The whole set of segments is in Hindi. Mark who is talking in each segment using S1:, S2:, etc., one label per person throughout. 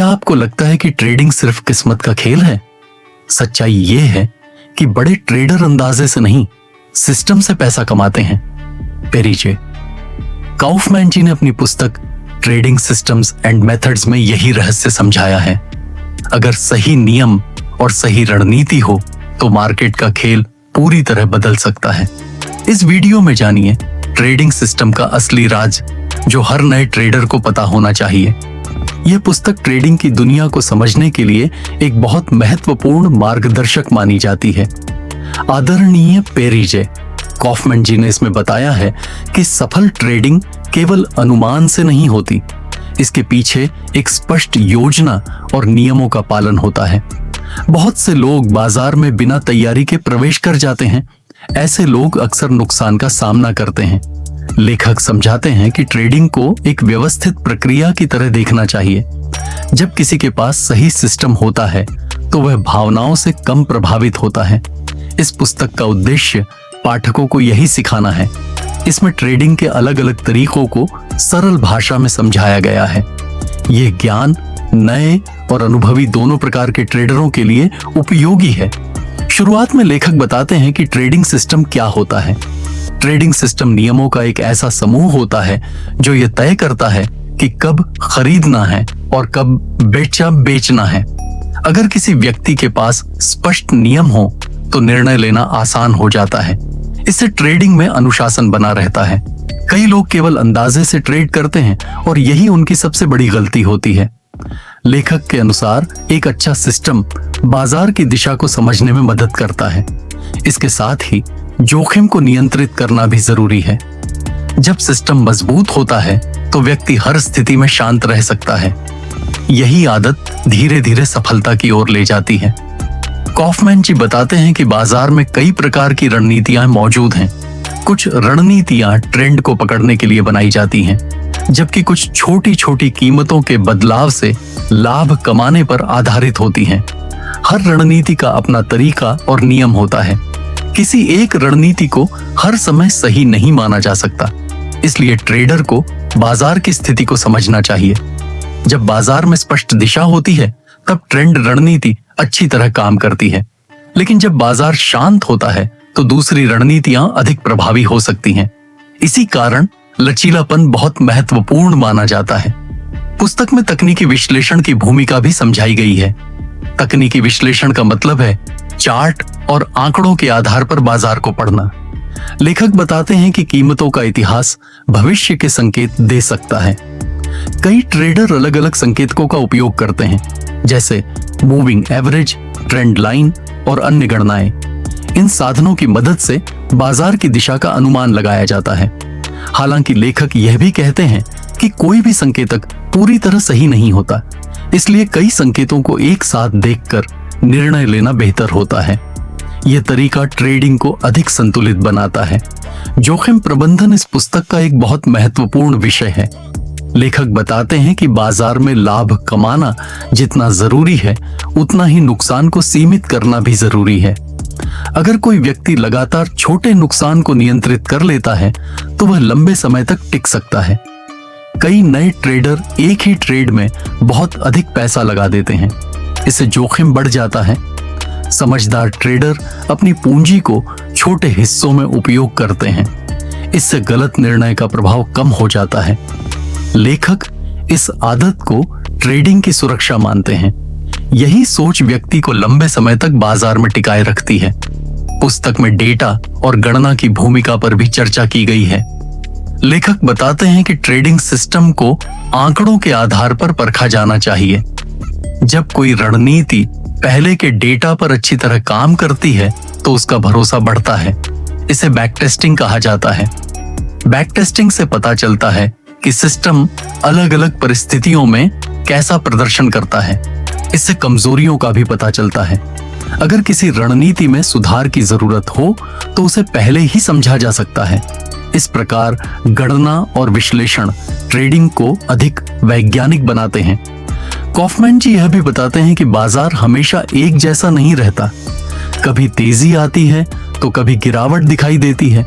S1: क्या आपको लगता है कि ट्रेडिंग सिर्फ किस्मत का खेल है? सच्चाई ये है कि बड़े ट्रेडर अंदाजे से नहीं, सिस्टम से पैसा कमाते हैं। पेरी जे काउफमैन जी ने अपनी पुस्तक ट्रेडिंग सिस्टम्स एंड मेथड्स में यही रहस्य समझाया है। अगर सही नियम और सही रणनीति हो तो मार्केट का खेल पूरी तरह बदल सकता है। इस वीडियो में जानिए ट्रेडिंग सिस्टम का असली राज, जो हर नए ट्रेडर को पता होना चाहिए। यह पुस्तक ट्रेडिंग की दुनिया को समझने के लिए एक बहुत महत्वपूर्ण मार्गदर्शक मानी जाती है। आदरणीय पेरी जे काउफमैन जी ने इसमें बताया है कि सफल ट्रेडिंग केवल अनुमान से नहीं होती, इसके पीछे एक स्पष्ट योजना और नियमों का पालन होता है। बहुत से लोग बाजार में बिना तैयारी के प्रवेश कर जाते हैं। ऐसे लोग अक्सर नुकसान का सामना करते हैं। लेखक समझाते हैं कि ट्रेडिंग को एक व्यवस्थित प्रक्रिया की तरह देखना चाहिए। जब किसी के पास सही सिस्टम होता है तो वह भावनाओं से कम प्रभावित होता है। इस पुस्तक का उद्देश्य पाठकों को यही सिखाना है। इसमें ट्रेडिंग के अलग अलग तरीकों को सरल भाषा में समझाया गया है। यह ज्ञान नए और अनुभवी दोनों प्रकार के ट्रेडरों के लिए उपयोगी है। शुरुआत में लेखक बताते हैं कि ट्रेडिंग सिस्टम क्या होता है। ट्रेडिंग सिस्टम नियमों का एक ऐसा समूह होता है जो यह तय करता है कि कब खरीदना है और कब बेचना है। अगर किसी व्यक्ति के पास स्पष्ट नियम हो तो निर्णय लेना आसान हो जाता है। इससे ट्रेडिंग में अनुशासन बना रहता है। कई लोग केवल अंदाजे से ट्रेड करते हैं और यही उनकी सबसे बड़ी गलती होती है। लेखक के अनुसार एक अच्छा सिस्टम बाजार की दिशा को समझने में मदद करता है। इसके साथ ही जोखिम को नियंत्रित करना भी जरूरी है। जब सिस्टम मजबूत होता है तो व्यक्ति हर स्थिति में शांत रह सकता है। यही आदत धीरे धीरे सफलता की ओर ले जाती है। काउफमैन जी बताते हैं कि बाजार में कई प्रकार की रणनीतियां मौजूद हैं। कुछ रणनीतियां ट्रेंड को पकड़ने के लिए बनाई जाती हैं, जबकि कुछ छोटी छोटी कीमतों के बदलाव से लाभ कमाने पर आधारित होती हैं। हर रणनीति का अपना तरीका और नियम होता है। किसी एक रणनीति को हर समय सही नहीं माना जा सकता, इसलिए ट्रेडर को बाजार की स्थिति को समझना चाहिए। जब बाजार में स्पष्ट दिशा होती है तब ट्रेंड रणनीति अच्छी तरह काम करती है, लेकिन जब बाजार शांत होता है तो दूसरी रणनीतियां अधिक प्रभावी हो सकती हैं। इसी कारण लचीलापन बहुत महत्वपूर्ण माना जाता है। पुस्तक में तकनीकी विश्लेषण की भूमिका भी समझाई गई है। तकनीकी विश्लेषण का मतलब है चार्ट और आंकड़ों के आधार पर बाजार को पढ़ना। लेखक बताते हैं कि कीमतों का इतिहास भविष्य के संकेत दे सकता है। कई ट्रेडर अलग अलग संकेतकों का उपयोग करते हैं, जैसे मूविंग एवरेज, ट्रेंड लाइन और अन्य गणनाएं। इन साधनों की मदद से बाजार की दिशा का अनुमान लगाया जाता है। हालांकि लेखक यह भी कहते हैं कि कोई भी संकेतक पूरी तरह सही नहीं होता, इसलिए कई संकेतों को एक साथ देखकर निर्णय लेना बेहतर होता है। यह तरीका ट्रेडिंग को अधिक संतुलित बनाता है। जोखिम प्रबंधन इस पुस्तक का एक बहुत महत्वपूर्ण विषय है। लेखक बताते हैं कि बाजार में लाभ कमाना जितना जरूरी है, उतना ही नुकसान को सीमित करना भी जरूरी है। अगर कोई व्यक्ति लगातार छोटे नुकसान को नियंत्रित कर लेता है तो वह लंबे समय तक टिक सकता है। कई नए ट्रेडर एक ही ट्रेड में बहुत अधिक पैसा लगा देते हैं, इससे जोखिम बढ़ जाता है। समझदार ट्रेडर अपनी पूंजी को छोटे हिस्सों में उपयोग करते हैं, इससे गलत निर्णय का प्रभाव कम हो जाता है। लेखक इस आदत को ट्रेडिंग की सुरक्षा मानते हैं। यही सोच व्यक्ति को लंबे समय तक बाजार में टिकाए रखती है। पुस्तक में डेटा और गणना की भूमिका पर भी चर्चा की गई है। लेखक बताते हैं कि ट्रेडिंग सिस्टम को आंकड़ों के आधार पर परखा जाना चाहिए। जब कोई रणनीति पहले के डेटा पर अच्छी तरह काम करती है तो उसका भरोसा बढ़ता है। इसे बैक टेस्टिंग कहा जाता है। बैक टेस्टिंग से पता चलता है कि सिस्टम अलग अलग परिस्थितियों में कैसा प्रदर्शन करता है। इससे कमजोरियों का भी पता चलता है। अगर किसी रणनीति में सुधार की जरूरत हो तो उसे पहले ही समझा जा सकता है। इस प्रकार गणना और विश्लेषण ट्रेडिंग को अधिक वैज्ञानिक बनाते हैं। काउफमैन जी यह भी बताते हैं कि बाजार हमेशा एक जैसा नहीं रहता। कभी तेजी आती है तो कभी गिरावट दिखाई देती है।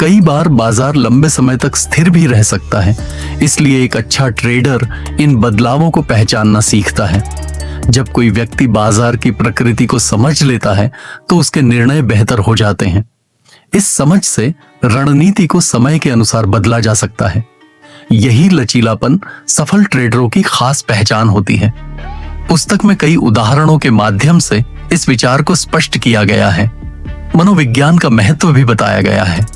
S1: कई बार बाजार लंबे समय तक स्थिर भी रह सकता है, इसलिए एक अच्छा ट्रेडर इन बदलावों को पहचानना सीखता है। जब कोई व्यक्ति बाजार की प्रकृति को समझ लेता है तो उसके निर्णय बेहतर हो जाते हैं। इस समझ से रणनीति को समय के अनुसार बदला जा सकता है। यही लचीलापन सफल ट्रेडरों की खास पहचान होती है। पुस्तक में कई उदाहरणों के माध्यम से इस विचार को स्पष्ट किया गया है। मनोविज्ञान का महत्व भी बताया गया है।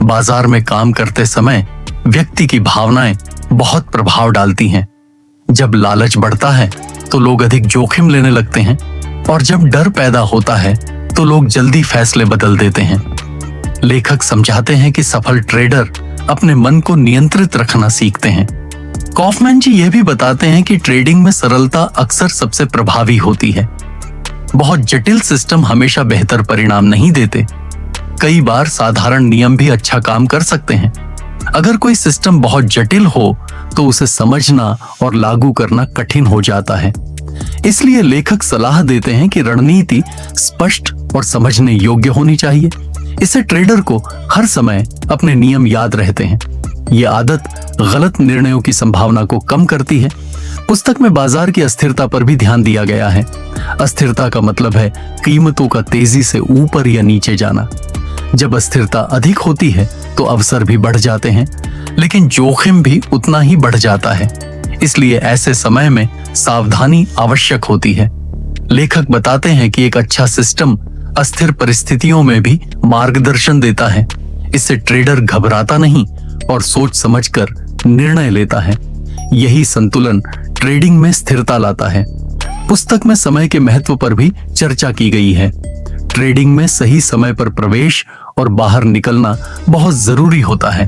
S1: बाजार में काम करते समय व्यक्ति की भावनाएं बहुत प्रभाव डालती हैं। जब लालच बढ़ता है तो लोग अधिक जोखिम लेने लगते हैं, और जब डर पैदा होता है तो लोग जल्दी फैसले बदल देते हैं। लेखक समझाते हैं कि सफल ट्रेडर अपने मन को नियंत्रित रखना सीखते हैं। कॉफमैन जी यह भी बताते हैं कि ट्रेडिंग में सरलता अक्सर सबसे प्रभावी होती है। बहुत जटिल सिस्टम हमेशा बेहतर परिणाम नहीं देते। कई बार साधारण नियम भी अच्छा काम कर सकते हैं। अगर कोई सिस्टम बहुत जटिल हो तो उसे समझना और लागू करना कठिन हो जाता है। इसलिए लेखक सलाह देते हैं कि रणनीति स्पष्ट और समझने योग्य होनी चाहिए। इससे ट्रेडर को हर समय अपने नियम याद रहते हैं। ये आदत गलत निर्णयों की संभावना को कम करती है। पुस्तक में बाजार की अस्थिरता पर भी ध्यान दिया गया है। अस्थिरता का मतलब है कीमतों का तेजी से ऊपर या नीचे जाना। जब अस्थिरता अधिक होती है तो अवसर भी बढ़ जाते हैं, लेकिन जोखिम भी उतना ही बढ़ जाता है। इसलिए ऐसे समय में सावधानी आवश्यक होती है। लेखक बताते हैं कि एक अच्छा सिस्टम अस्थिर परिस्थितियों में भी मार्गदर्शन देता है। इससे ट्रेडर घबराता नहीं और सोच समझकर निर्णय लेता है। यही संतुलन ट्रेडिंग में स्थिरता लाता है। पुस्तक में समय के महत्व पर भी चर्चा की गई है। ट्रेडिंग में सही समय पर प्रवेश और बाहर निकलना बहुत जरूरी होता है।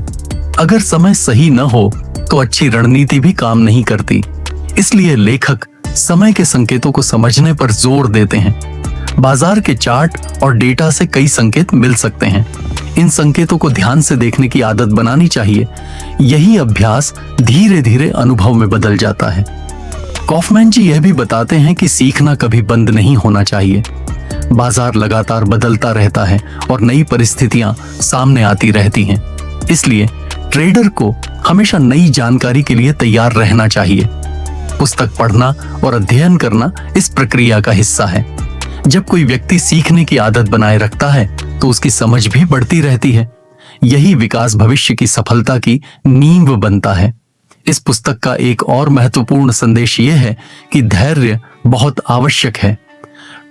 S1: अगर समय सही न हो तो अच्छी रणनीति भी काम नहीं करती। इसलिए लेखक समय के संकेतों को समझने पर जोर देते हैं। बाजार के चार्ट और डेटा से कई संकेत मिल सकते हैं। इन संकेतों को ध्यान से देखने की आदत बनानी चाहिए। यही अभ्यास धीरे धीरे अनुभव में बदल जाता है। कॉफमैन जी यह भी बताते हैं कि सीखना कभी बंद नहीं होना चाहिए। बाजार लगातार बदलता रहता है और नई परिस्थितियां सामने आती रहती हैं। इसलिए ट्रेडर को हमेशा नई जानकारी के लिए तैयार रहना चाहिए। पुस्तक पढ़ना और अध्ययन करना इस प्रक्रिया का हिस्सा है। जब कोई व्यक्ति सीखने की आदत बनाए रखता है तो उसकी समझ भी बढ़ती रहती है। यही विकास भविष्य की सफलता की नींव बनता है। इस पुस्तक का एक और महत्वपूर्ण संदेश यह है कि धैर्य बहुत आवश्यक है।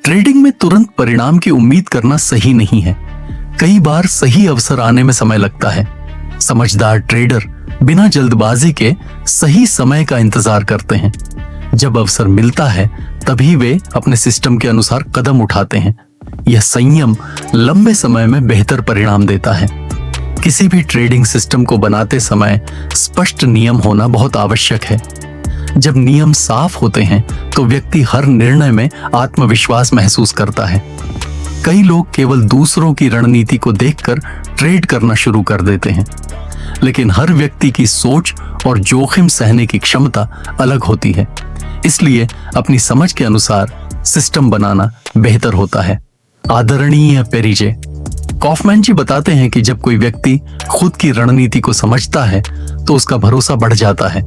S1: ट्रेडिंग में तुरंत परिणाम की उम्मीद करना सही नहीं है। कई बार सही अवसर आने में समय लगता है। समझदार ट्रेडर बिना जल्दबाजी के सही समय का इंतजार करते हैं। जब अवसर मिलता है तभी वे अपने सिस्टम के अनुसार कदम उठाते हैं। यह संयम लंबे समय में बेहतर परिणाम देता है। किसी भी ट्रेडिंग सिस्टम को बनाते समय स्पष्ट नियम होना बहुत आवश्यक है। जब नियम साफ होते हैं तो व्यक्ति हर निर्णय में आत्मविश्वास महसूस करता है। कई लोग केवल दूसरों की रणनीति को देखकर ट्रेड करना शुरू कर देते हैं, लेकिन हर व्यक्ति की सोच और जोखिम सहने की क्षमता अलग होती है। इसलिए अपनी समझ के अनुसार सिस्टम बनाना बेहतर होता है। आदरणीय पेरिजे, कॉफमैन जी बताते हैं कि जब कोई व्यक्ति खुद की रणनीति को समझता है तो उसका भरोसा बढ़ जाता है।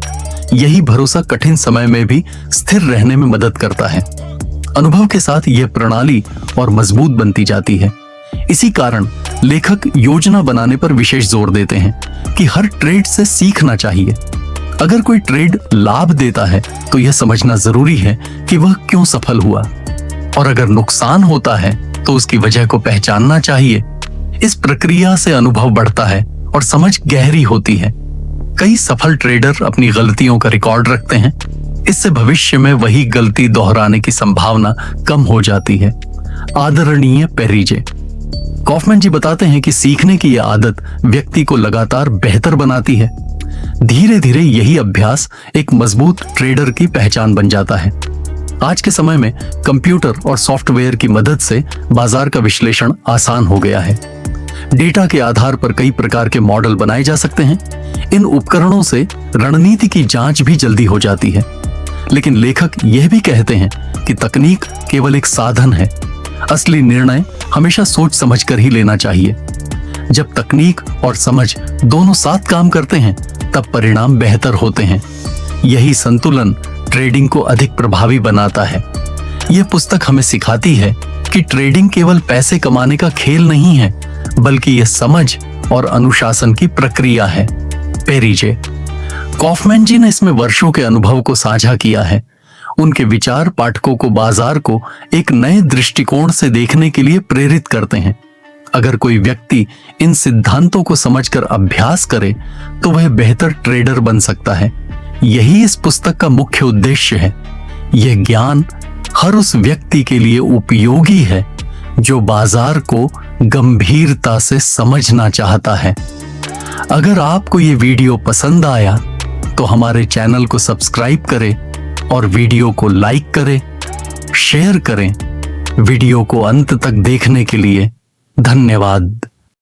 S1: यही भरोसा कठिन समय में भी स्थिर रहने में मदद करता है। अनुभव के साथ यह प्रणाली और मजबूत बनती जाती है। इसी कारण लेखक योजना बनाने पर विशेष जोर देते हैं कि हर ट्रेड से सीखना चाहिए। अगर कोई ट्रेड लाभ देता है तो यह समझना जरूरी है कि वह क्यों सफल हुआ, और अगर नुकसान होता है तो उसकी वजह को पहचानना चाहिए। इस प्रक्रिया से अनुभव बढ़ता है और समझ गहरी होती है। कई सफल ट्रेडर अपनी गलतियों का रिकॉर्ड रखते हैं। इससे भविष्य में वही गलती दोहराने की संभावना कम हो जाती है। आदरणीय पेरिजे, कॉफमैन जी बताते हैं कि सीखने की यह आदत व्यक्ति को लगातार बेहतर बनाती है। धीरे धीरे यही अभ्यास एक मजबूत ट्रेडर की पहचान बन जाता है। आज के समय में कंप्यूटर और सॉफ्टवेयर की मदद से बाजार का विश्लेषण आसान हो गया है। डेटा के आधार पर कई प्रकार के मॉडल बनाए जा सकते हैं। इन उपकरणों से रणनीति की जांच भी जल्दी हो जाती है। लेकिन लेखक यह भी कहते हैं कि तकनीक केवल एक साधन है। असली निर्णय हमेशा सोच समझकर ही लेना चाहिए। जब तकनीक और समझ दोनों साथ काम करते हैं तब परिणाम बेहतर होते हैं। यही संतुलन ट्रेडिंग को अधिक प्रभावी बनाता है। यह पुस्तक हमें सिखाती है कि ट्रेडिंग केवल पैसे कमाने का खेल नहीं है, बल्कि यह समझ और अनुशासन की प्रक्रिया है। पेरी जे कॉफमैन जी ने इसमें वर्षों के अनुभव को साझा किया है। उनके विचार पाठकों को बाजार को एक नए दृष्टिकोण से देखने के लिए प्रेरित करते हैं। अगर कोई व्यक्ति इन सिद्धांतों को समझकर अभ्यास करे तो वह बेहतर ट्रेडर बन सकता है। यही इस पुस्तक का मुख्य उद्देश्य है। यह ज्ञान हर उस व्यक्ति के लिए उपयोगी है जो बाजार को गंभीरता से समझना चाहता है। अगर आपको ये वीडियो पसंद आया तो हमारे चैनल को सब्सक्राइब करें और वीडियो को लाइक करें, शेयर करें। वीडियो को अंत तक देखने के लिए धन्यवाद।